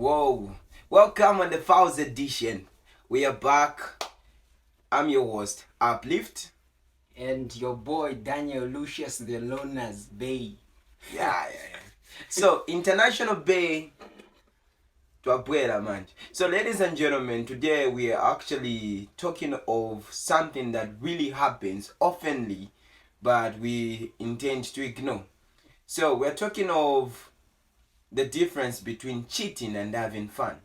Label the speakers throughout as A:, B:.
A: Whoa, welcome on the Fowls edition. We are back. I'm your host, Uplift.
B: And your boy Daniel Lucius, the Loner's Bay.
A: Yeah. So, International Bay to Abuela, man. So, ladies and gentlemen, today we are actually talking of something that really happens oftenly, but we intend to ignore. So, we're talking of the difference between cheating and having fun.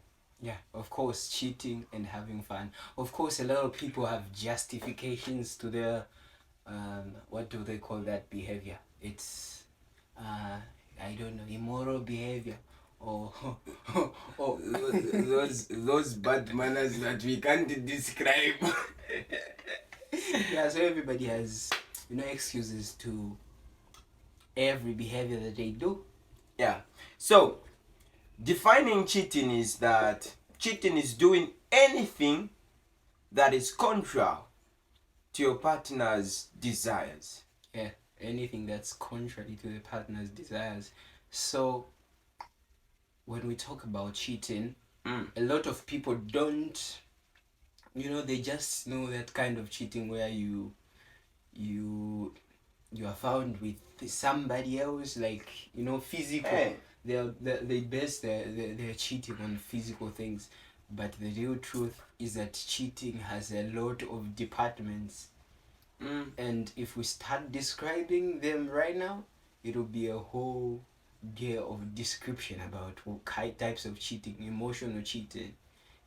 B: Yeah, of course, cheating and having fun. Of course, a lot of people have justifications to their, what do they call that behavior? It's, I don't know, immoral behavior. Or
A: those bad manners that we can't describe.
B: Yeah, so everybody has, excuses to every behavior that they do.
A: Yeah. So, defining cheating is that cheating is doing anything that is contrary to your partner's desires.
B: Yeah, anything that's contrary to the partner's desires. So, when we talk about cheating, a lot of people don't, they just know that kind of cheating where you are found with somebody else, like physical.
A: Hey.
B: They base their cheating on physical things, but the real truth is that cheating has a lot of departments. And if we start describing them right now, it'll be a whole gear of description about types of cheating, emotional cheating,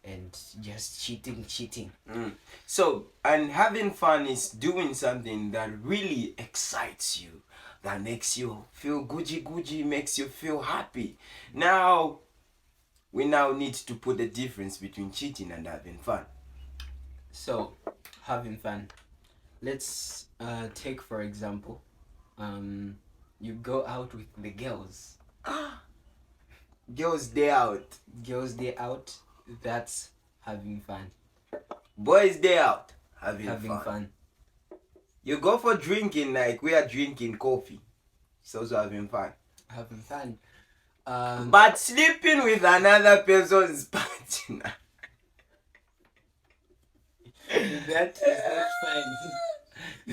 B: and just cheating.
A: So, and having fun is doing something that really excites you, that makes you feel googy, makes you feel happy. Now, we now need to put the difference between cheating and having fun.
B: So, having fun. Let's take for example, you go out with the girls.
A: Girls day out.
B: Girls day out. That's having fun.
A: Boys day out. Having
B: fun.
A: You go for drinking like we are drinking coffee. It's also having fun.
B: Having fun.
A: But sleeping with another person's partner.
B: That is not fun.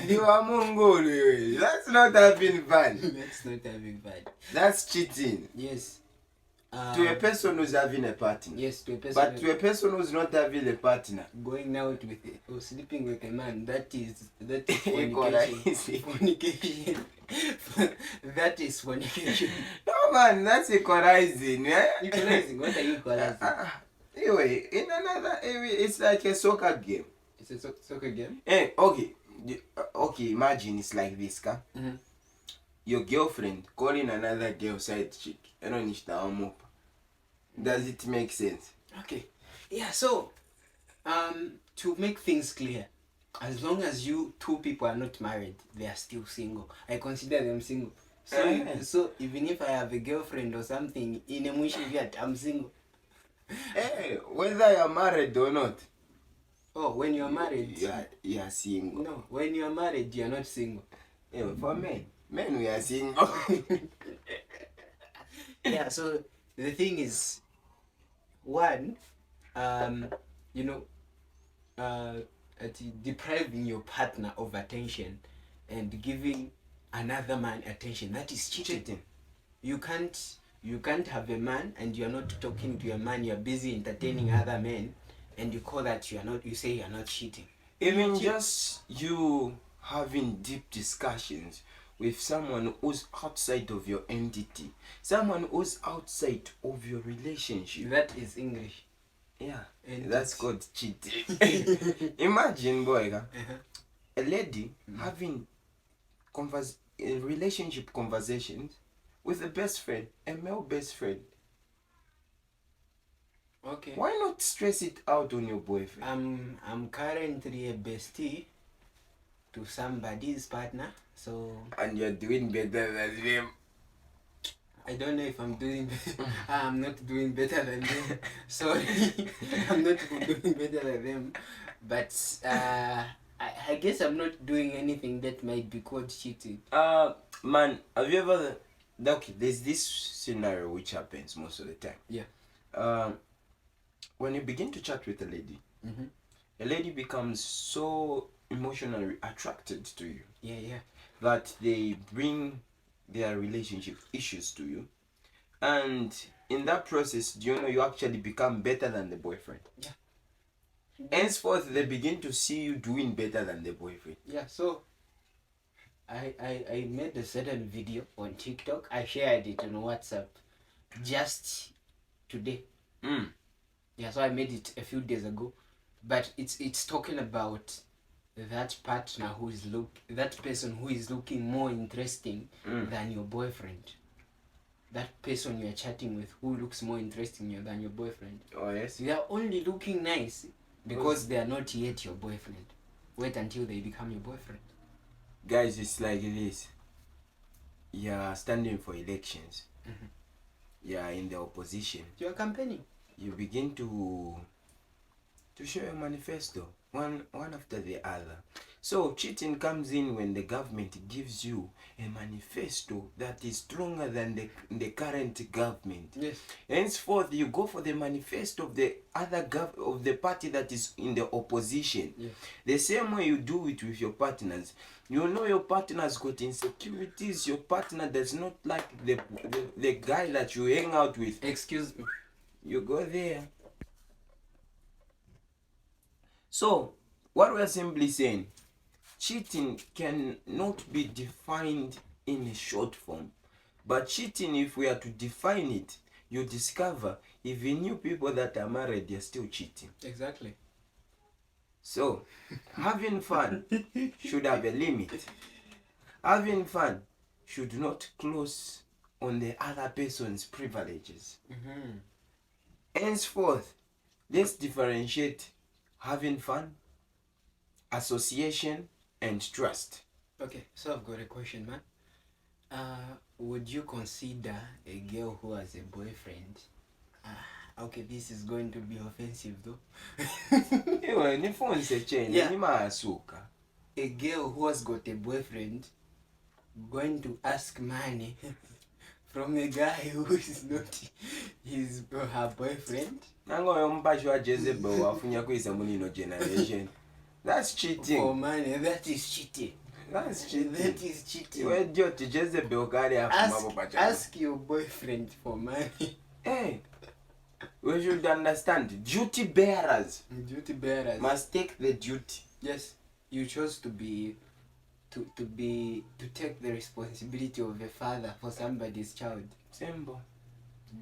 A: You are Mongol. That's not having fun.
B: That's not having fun.
A: That's cheating.
B: Yes.
A: To a person who's having a partner.
B: Yes, to a person.
A: But to a person who's not having a partner.
B: Going out with or sleeping with a man, that is
A: fornication.
B: Fornication. That is fornication.
A: No man, that's equalizing.
B: Equalizing? What are you equalizing?
A: Anyway, in another area, it's like a soccer game.
B: It's a soccer game?
A: Okay, imagine it's like this, ka?
B: Mm-hmm.
A: Your girlfriend calling another girl side chick. I don't need to. Does it make sense?
B: Okay. Yeah, so, to make things clear, as long as you two people are not married, they are still single. I consider them single. So even if I have a girlfriend or something, in a mushiviat, I'm single.
A: Hey, whether you're married or not.
B: Oh, when you're married,
A: you are single.
B: No, when you're married, you're not single.
A: Yeah, for men we are single.
B: Yeah, so the thing is, one, depriving your partner of attention and giving another man attention, that is cheating. You can't have a man and you're not talking to your man, you're busy entertaining other men, and you call that you say you're not cheating.
A: Even just you having deep discussions with someone who's outside of your entity, someone who's outside of your relationship.
B: That is English.
A: Yeah, and that's called cheating. Imagine, boy, a lady having relationship conversations with a best friend, a male best friend.
B: Okay.
A: Why not stress it out on your boyfriend?
B: I'm currently a bestie to somebody's partner, so.
A: And you're doing better than them.
B: I don't know if I'm doing better. I'm not doing better than them. Sorry, I'm not doing better than them. But I guess I'm not doing anything that might be called cheating.
A: Man, have you ever? Okay, there's this scenario which happens most of the time.
B: Yeah.
A: when you begin to chat with a lady,
B: Mm-hmm.
A: a lady becomes so emotionally attracted to you
B: Yeah.
A: that they bring their relationship issues to you, and in that process, do you know, you actually become better than the boyfriend.
B: Yeah.
A: Henceforth, they begin to see you doing better than the boyfriend.
B: Yeah. So I made a certain video on TikTok. I shared it on WhatsApp just today. Yeah, so I made it a few days ago, but it's talking about that partner that person who is looking more interesting than your boyfriend. That person you are chatting with who looks more interesting than your boyfriend.
A: Oh yes.
B: They are only looking nice because they are not yet your boyfriend. Wait until they become your boyfriend.
A: Guys, it's like this. You're standing for elections. You're in the opposition.
B: You are campaigning.
A: You begin to show your manifesto one after the other. So cheating comes in when the government gives you a manifesto that is stronger than the current government.
B: Yes.
A: Henceforth, you go for the manifesto of the other of the party that is in the opposition.
B: Yes.
A: The same way you do it with your partners. You know your partner's got insecurities. Your partner does not like the guy that you hang out with.
B: Excuse me.
A: You go there. So, what we are simply saying, cheating cannot be defined in a short form. But cheating, if we are to define it, you discover even new people that are married, they're still cheating.
B: Exactly.
A: So, having fun should have a limit. Having fun should not close on the other person's privileges. Henceforth, let's differentiate having fun, association, and trust.
B: Okay, so I've got a question, man. Would you consider a girl who has a boyfriend? Okay, this is going to be offensive though. A girl who has got a boyfriend going to ask money from a guy who is not his or her boyfriend?
A: That's cheating.
B: For money, that is cheating.
A: That's cheating.
B: That is cheating. Ask your boyfriend for money.
A: Hey, we should understand, duty bearers must take the duty.
B: Yes, you chose to take the responsibility of a father for somebody's child.
A: Simple.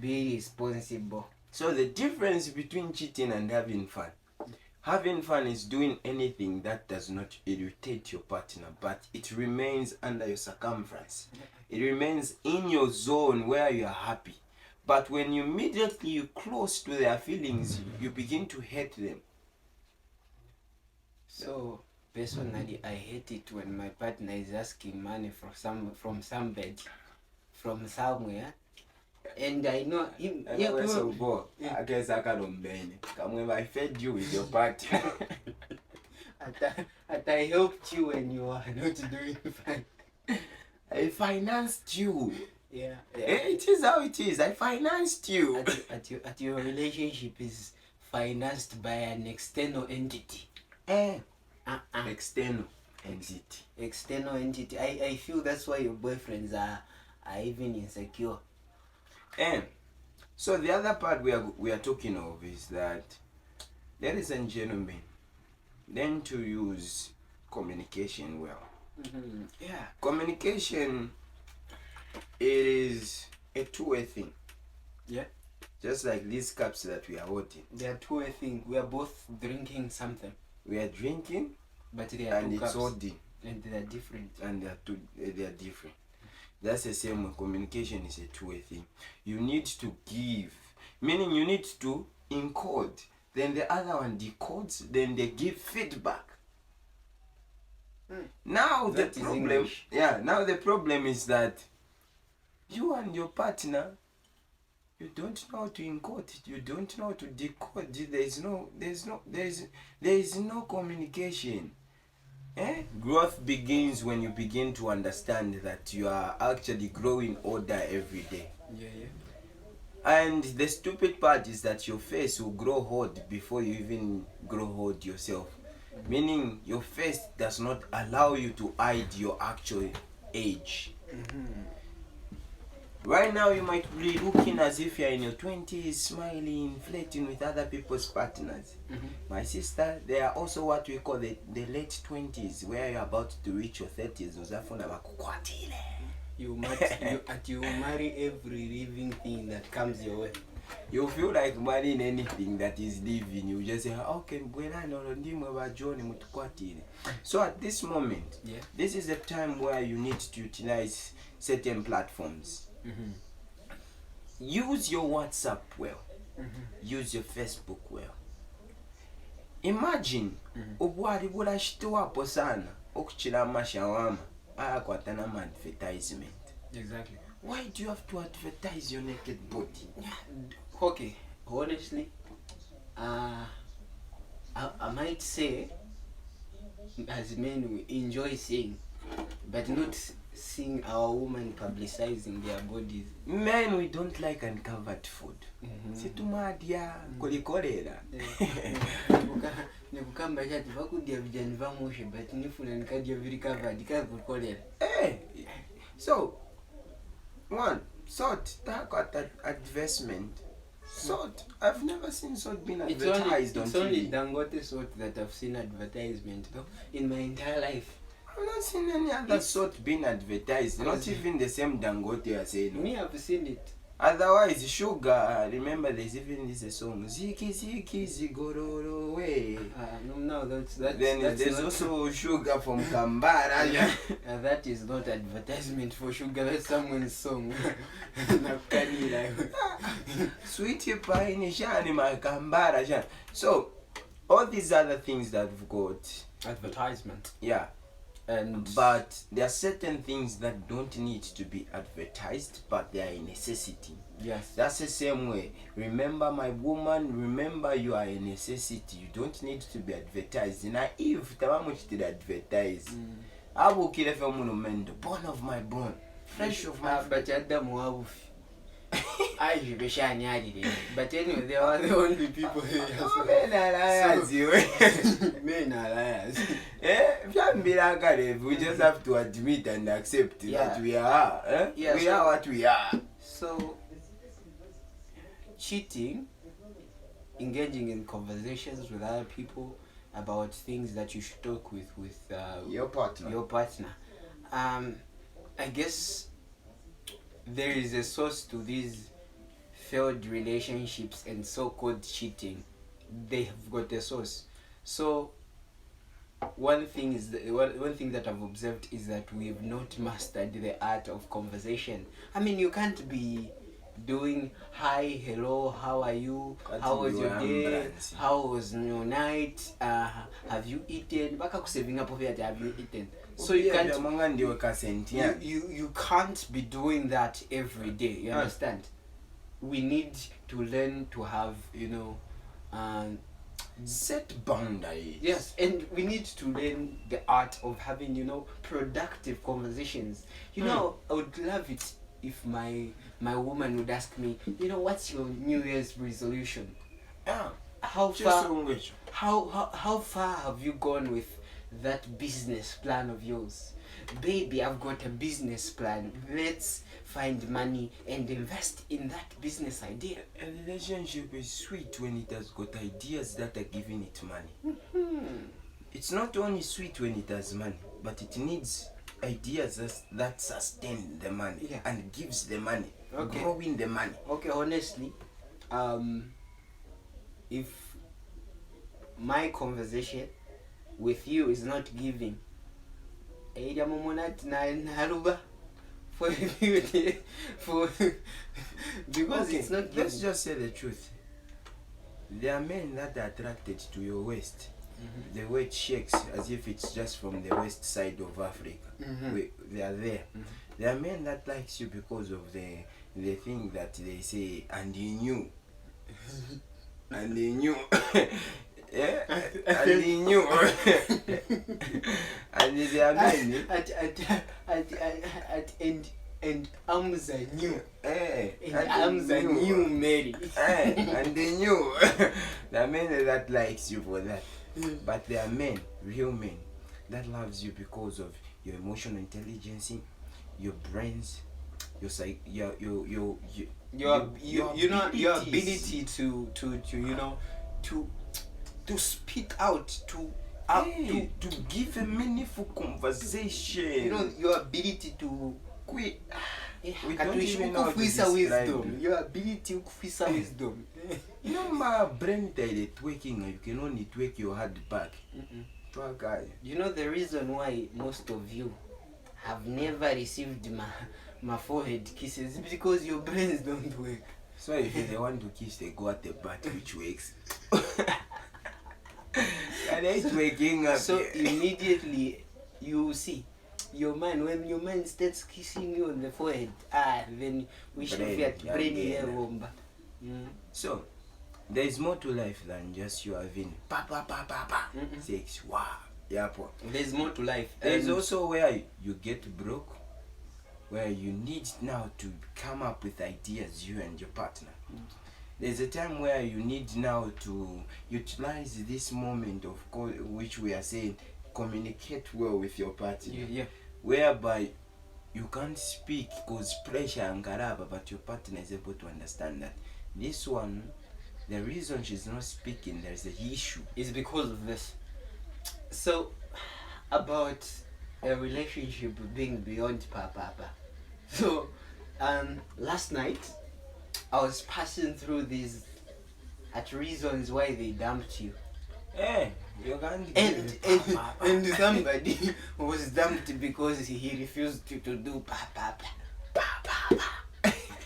B: Be responsible.
A: So the difference between cheating and having fun is doing anything that does not irritate your partner, but it remains under your circumference. It remains in your zone where you are happy. But when you immediately close to their feelings, you begin to hate them.
B: So personally, I hate it when my partner is asking money from somebody, from somewhere, and I know him.
A: I guess I I fed you with your partner.
B: I helped you when you are not doing fine.
A: I financed you.
B: Yeah.
A: It is how it is. I financed you.
B: At your relationship is financed by an external entity.
A: External entity.
B: External entity. I feel that's why your boyfriends are even insecure.
A: So the other part we are talking of is that, ladies and gentlemen, learn to use communication well.
B: Yeah.
A: Communication, it is a two-way thing.
B: Yeah.
A: Just like these cups that we are holding.
B: They are two-way thing. We are both drinking something.
A: We are drinking,
B: but they are
A: and
B: two
A: it's
B: cups.
A: holding.
B: And they are different.
A: And they are different. That's the same way communication is a two-way thing. You need to give, meaning you need to encode, then the other one decodes, then they give feedback. Now the problem is that you and your partner, you don't know how to encode it, you don't know how to decode it. There is no communication. Growth begins when you begin to understand that you are actually growing older every day.
B: Yeah.
A: And the stupid part is that your face will grow hot before you even grow hot yourself. Meaning your face does not allow you to hide your actual age. Right now you might be looking as if you're in your 20s, smiling, flirting with other people's partners. My sister, they are also what we call the late 20s, where you're about to reach your 30s.
B: You marry every living thing that comes your way.
A: You feel like marrying anything that is living. You just say, okay, so at this moment, this is the time where you need to utilize certain platforms. Use your WhatsApp well. Use your Facebook well. Imagine obwali bulashituwapo sana okuchira amashawama ayakwatana mu advertisement.
B: Exactly.
A: Why do you have to advertise your naked body?
B: Okay, honestly, I might say, as men, we enjoy seeing, but not seeing our women publicizing their bodies.
A: Men, we don't like uncovered food. Situmadia kolikolera.
B: Nekukamba chati vakudya vijani vamoshe but nifuna nikadya viri covered kakukolera.
A: So one salt that got that advertisement. Salt. I've never seen salt being advertised on TV.
B: It's only Dangote salt that I've seen advertisement though in my entire life.
A: I've not seen any other salt being advertised. Not even the same Dangote I say.
B: Me, I've seen it.
A: Otherwise, sugar. Remember, there's even this song. Ziki ziki zigororo way.
B: No, that's
A: then there's also sugar from Kambara.
B: That is not advertisement for sugar. That's someone's song.
A: Sweetie pie ni shani ma Kambara shani. So all these other things that we've got
B: advertisement.
A: Yeah. But there are certain things that don't need to be advertised, but they are a necessity.
B: Yes.
A: That's the same way. Remember, my woman, remember you are a necessity. You don't need to be advertised. Now, if Tamamuch did advertise, I will kill a monumento, born of my bone, fresh of my
B: but but anyway, they are the only people here.
A: Men are liars,
B: Men are liars.
A: We just have to admit and accept that we are. We are what we are.
B: So, cheating, engaging in conversations with other people about things that you should talk with
A: your partner.
B: I guess there is a source to these failed relationships and so-called cheating. They have got a source. So one thing that I've observed is that we have not mastered the art of conversation. I mean, you can't be doing hi, hello, how are you, how was your day, how was your night, have you eaten, have you eaten. So you can't be doing that every day. You understand? We need to learn to have,
A: set boundaries.
B: Yes, and we need to learn the art of having, productive conversations. I would love it if my woman would ask me, what's your New Year's resolution? How far have you gone with that business plan of yours? Baby, I've got a business plan. Let's find money and invest in that business idea.
A: A relationship is sweet when it has got ideas that are giving it money. It's not only sweet when it has money, but it needs ideas that sustain the money and gives the money, growing the money.
B: Okay, honestly, if my conversation with you is not giving because it's not giving.
A: Let's just say the truth. There are men that are attracted to your waist. The way it shakes as if it's just from the west side of Africa. They are there. There are men that likes you because of the thing that they say, and he knew. And he knew. And he knew. And there are men.
B: And and arms are new.
A: And
B: Arms are new, Mary.
A: And they knew. There are men that likes you for that. But there are men, real men, that loves you because of your emotional intelligence, your brains, your psych,
B: your ability to to speak out,
A: to give a meaningful conversation.
B: Your ability to
A: We
B: don't
A: don't even know how to describe
B: wisdom.
A: it.
B: Your ability to wisdom.
A: My brain that twerking, you can only twerk your head back.
B: You know the reason why most of you have never received my forehead kisses is because your brains don't work.
A: So if they want to kiss, they go at the butt, which works. And it's waking up.
B: So immediately you see your man, when your man starts kissing you on the forehead, then we should get brainy.
A: So there is more to life than just you having sex. Wow. Yeah,
B: there's more to life.
A: There's also where you get broke, where you need now to come up with ideas, you and your partner. There's a time where you need now to utilize this moment of which we are saying communicate well with your partner. Whereby you can't speak because pressure and karaba, but your partner is able to understand that this one, the reason she's not speaking, there's an issue.
B: Is because of this. So, about a relationship being beyond papa. So, last night, I was passing through these reasons why they dumped you.
A: You can't
B: and somebody was dumped because he refused to do papa.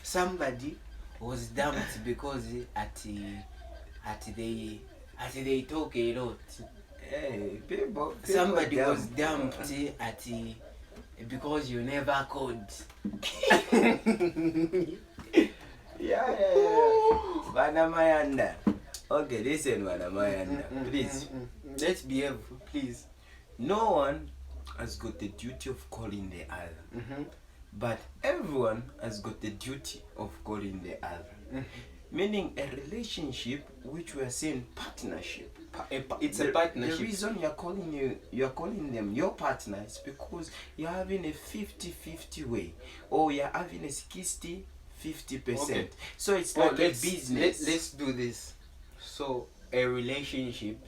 B: Somebody was dumped because they talk a lot. Somebody was dumped because you never called.
A: Yeah. Wanamayanda. Okay, listen, Wanamayanda. Please.
B: Let's behave, please.
A: No one has got the duty of calling the other. But everyone has got the duty of calling the other. Meaning a relationship which we are saying partnership.
B: It's a partnership.
A: The reason you're calling them your partner is because you're having a 50-50 way, or you're having a 60-50%. Okay. So it's like a business.
B: Let's do this. So a relationship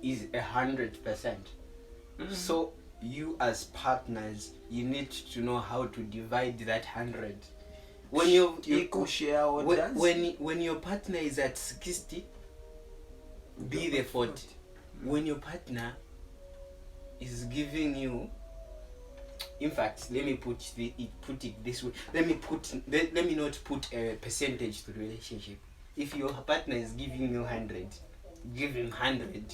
B: is 100%. So you as partners, you need to know how to divide that 100. When
A: equal share orders.
B: When your partner is at 60, be the 40. When your partner is giving you, in fact, let me put it this way. Let me not put a percentage to the relationship. If your partner is giving you 100, give him 100.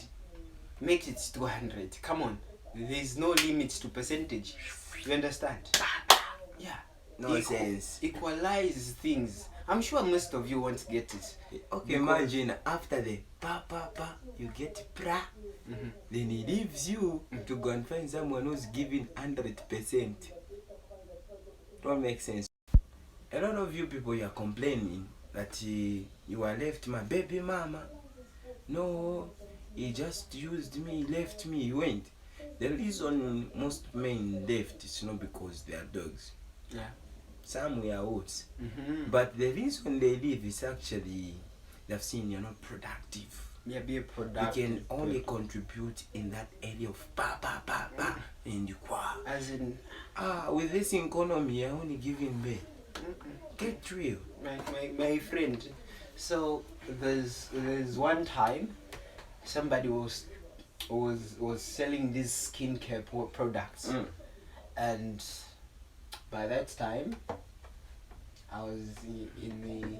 B: Make it 200. Come on. There's no limit to percentage. You understand? Yeah.
A: No sense.
B: Equalize things. I'm sure most of you won't get it.
A: Okay, imagine after the pa, you get pra. Then he leaves you to go and find someone who's giving 100%. Don't make sense. A lot of you people, you are complaining that you are left my baby mama. No, he just used me, left me, he went. The reason most men left is not because they are dogs.
B: Yeah.
A: Some were oats. But the reason they leave is actually they've seen you're not productive.
B: Yeah, be productive.
A: You can only contribute in that area of and you
B: as in
A: with this economy you're only giving back. Get real.
B: My friend. So there's one time somebody was selling these skincare products, and by that time I was in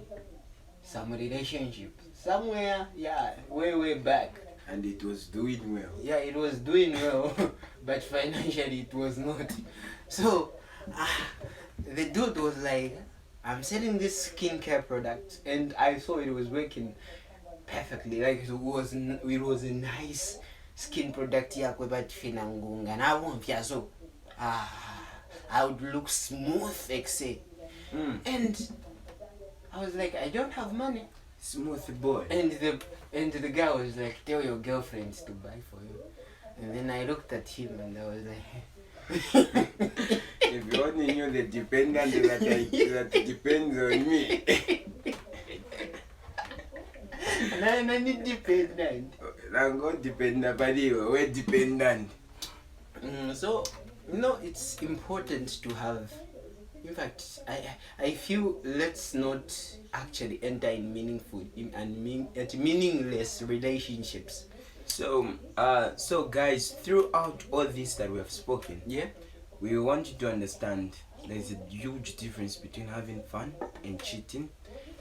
B: some relationship somewhere, way back,
A: and it was doing well.
B: Yeah, it was doing well, but financially it was not. So the dude was like, I'm selling this skincare product, and I saw it was working perfectly. Like it was a nice skin product yakwe but finangunga na won't so I would look smooth, excess. And I was like, I don't have money.
A: Smooth boy.
B: And the guy was like, tell your girlfriends to buy for you. And then I looked at him and I was like,
A: If you only knew the dependent that depends on me.
B: and I need dependent.
A: I'm not dependent, but we're dependent.
B: So, it's important to have. In fact, I feel let's not actually enter in meaningless relationships.
A: So guys, throughout all this that we have spoken,
B: Yeah.
A: we want you to understand there's a huge difference between having fun and cheating,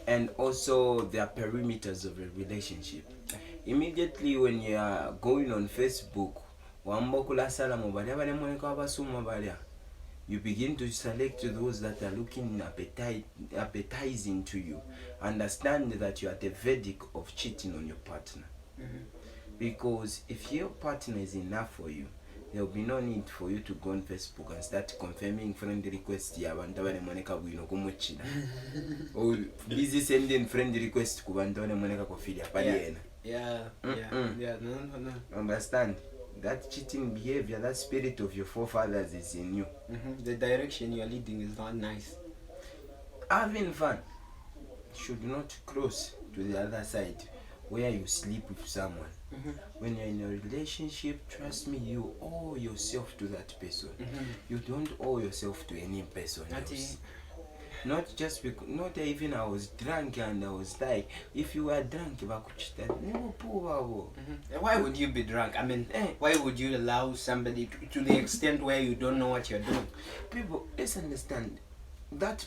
A: and also there are perimeters of a relationship. Immediately when you are going on Facebook, you begin to select those that are looking appetizing to you. Understand that you are the verdict of cheating on your partner. Because if your partner is enough for you, there will be no need for you to go on Facebook and start confirming friend requests or busy sending friend requests
B: Yeah. No.
A: Understand? That cheating behavior, that spirit of your forefathers is in you.
B: The direction you are leading is not nice.
A: Having fun should not cross to the other side where you sleep with someone. When you're in a relationship, trust me, you owe yourself to that person. You don't owe yourself to any person else. Not just because, not even I was drunk and I was like, if you were drunk,
B: Why would you be drunk? I mean, why would you allow somebody to the extent where you don't know what you're doing?
A: People, let's understand that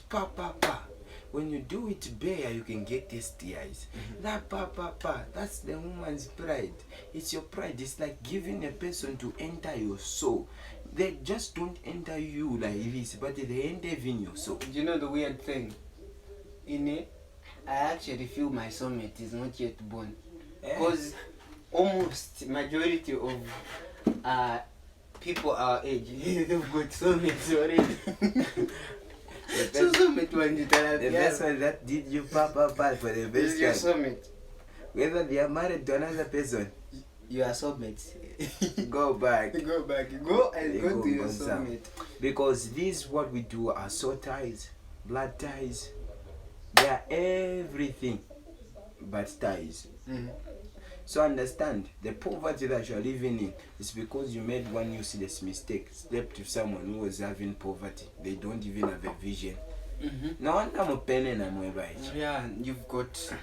A: when you do it bare, you can get STIs. That that's the woman's pride. It's your pride. It's like giving a person to enter your soul. They just don't enter you like this, but they enter in your soul.
B: You know the weird thing? In it, I actually feel my soulmate is not yet born. Because almost majority of people our age, they've got soulmates already.
A: The best one that did you for the best
B: one.
A: Whether they are married to another person,
B: you are soulmates.
A: Go back.
B: Go to your soulmate.
A: Because this what we do are soul ties, blood ties. They are everything but ties. So understand, the poverty that you are living in is because you made one useless mistake. Slept with someone who was having poverty. They don't even have a vision. No wonder I'm a pen and I'm a
B: Yeah, you've got,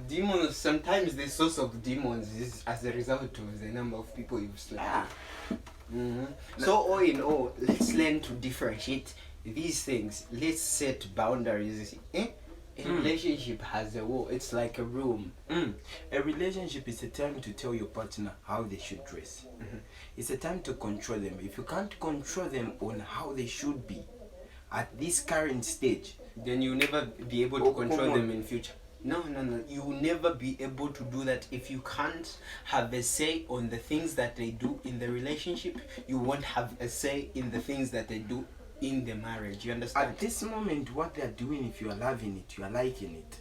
B: demons. Sometimes the source of demons is as a result of the number of people you've slept with. So all in all, let's learn to differentiate these things. Let's set boundaries. A relationship has a wall. It's like a room.
A: A relationship is a time to tell your partner how they should dress. It's a time to control them. If you can't control them on how they should be at this current stage,
B: then you'll never be able to control them in future. No. You will never be able to do that. If you can't have a say on the things that they do in the relationship, you won't have a say in the things that they do in the marriage. You understand?
A: At this moment, what they are doing, if you are loving it, you are liking it,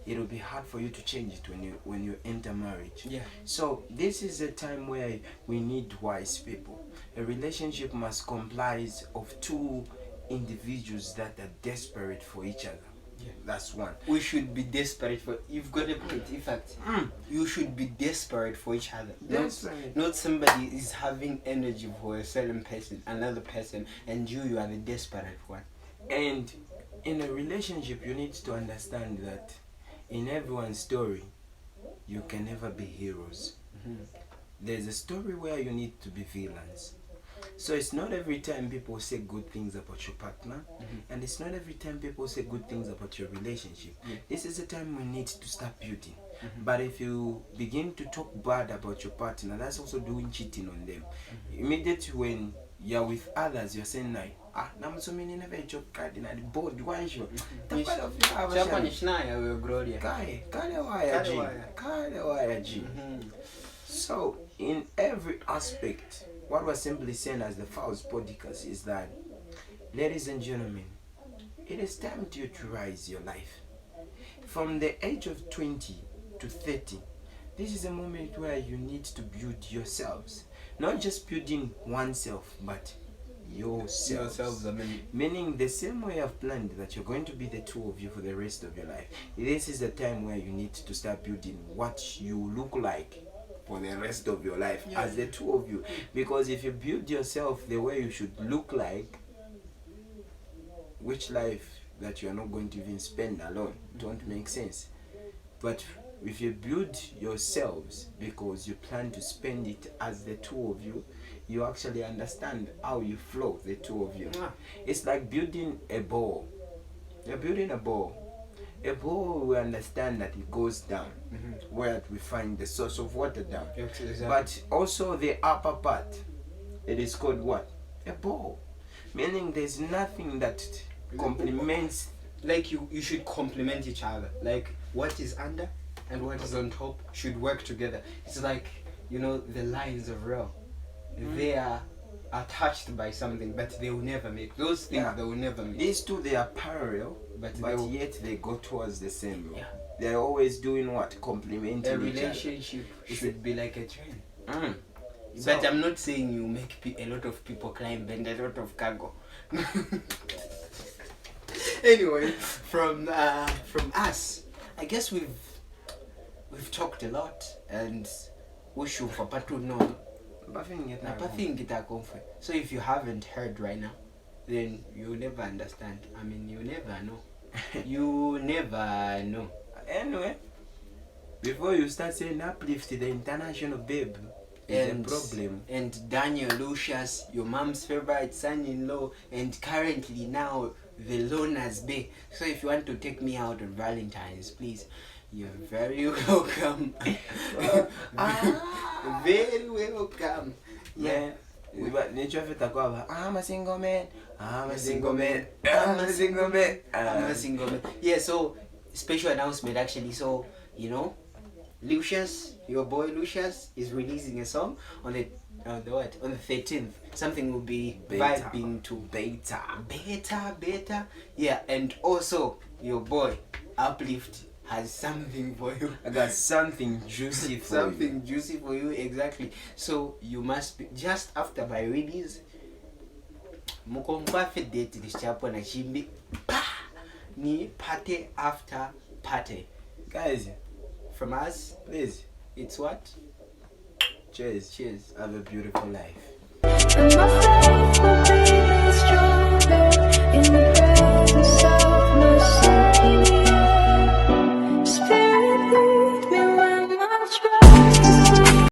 A: it will be hard for you to change it when you enter marriage.
B: Yeah.
A: So this is a time where we need wise people. A relationship must comprise of two individuals that are desperate for each other.
B: Yeah.
A: That's one.
B: We should be desperate for. You've got a point. In fact, you should be desperate for each other. Not somebody is having energy for a certain person, another person, and you are the desperate one.
A: And in a relationship, you need to understand that in everyone's story, you can never be heroes. There's a story where you need to be villains. So it's not every time people say good things about your partner, and it's not every time people say good things about your relationship. This is a time we need to start building. But if you begin to talk bad about your partner, that's also doing cheating on them. Immediately when you're with others, you're saying like, namusomini never job card in the board, why should So in every aspect, what we're simply saying as the Fowls podcast is that Ladies and gentlemen, it is time to rise your life. From the age of 20 to 30, this is a moment where you need to build yourselves. Not just building oneself, but yourselves. Meaning the same way I've planned that you're going to be the two of you for the rest of your life. This is the time where you need to start building what you look like for the rest of your life as the two of you. Because if you build yourself the way you should look like, which life that you are not going to even spend alone don't make sense. But if you build yourselves because you plan to spend it as the two of you, you actually understand how you flow, the two of you. It's like building a ball. You're building a ball. A ball, we understand that it goes down, where we find the source of water down.
B: Exactly.
A: But also the upper part, it is called what? A ball. Meaning there's nothing that complements.
B: Like you should complement each other. Like what is under and what is on top should work together. It's like, you know, the lines of rail. They are attached by something, but they will never make those things. They will never make.
A: These two, they are parallel, but yet they go towards the same road. They're always doing what? Complementing each other.
B: A relationship should be like a train.
A: So,
B: but I'm not saying you make a lot of people climb and a lot of cargo. Anyway, from us, I guess we've talked a lot, and we should for part two no. So if you haven't heard right now, then you'll never understand. I mean, you never know. You never know.
A: Anyway, before you start saying uplift the international babe, is a problem.
B: And Daniel Lucius, your mom's favorite son-in-law, and currently now the Loner's Bay. So if you want to take me out on Valentine's, please, you're very welcome. Very welcome.
A: Yeah. I'm a single man. I'm a single man. I'm a single man.
B: I'm a single man. Yeah, so special announcement actually. So, you know, Lucius, your boy Lucius, is releasing a song on the what? On the 13th. Something will be vibing to beta. Yeah, and also your boy Uplift has something for you.
A: I got something juicy for you.
B: Something juicy for you, exactly. So you must be just after my release. Mukompa date this chapo na chimbi. Ni party after party.
A: Guys,
B: from us,
A: please.
B: It's what?
A: Cheers.
B: Cheers.
A: Have a beautiful life.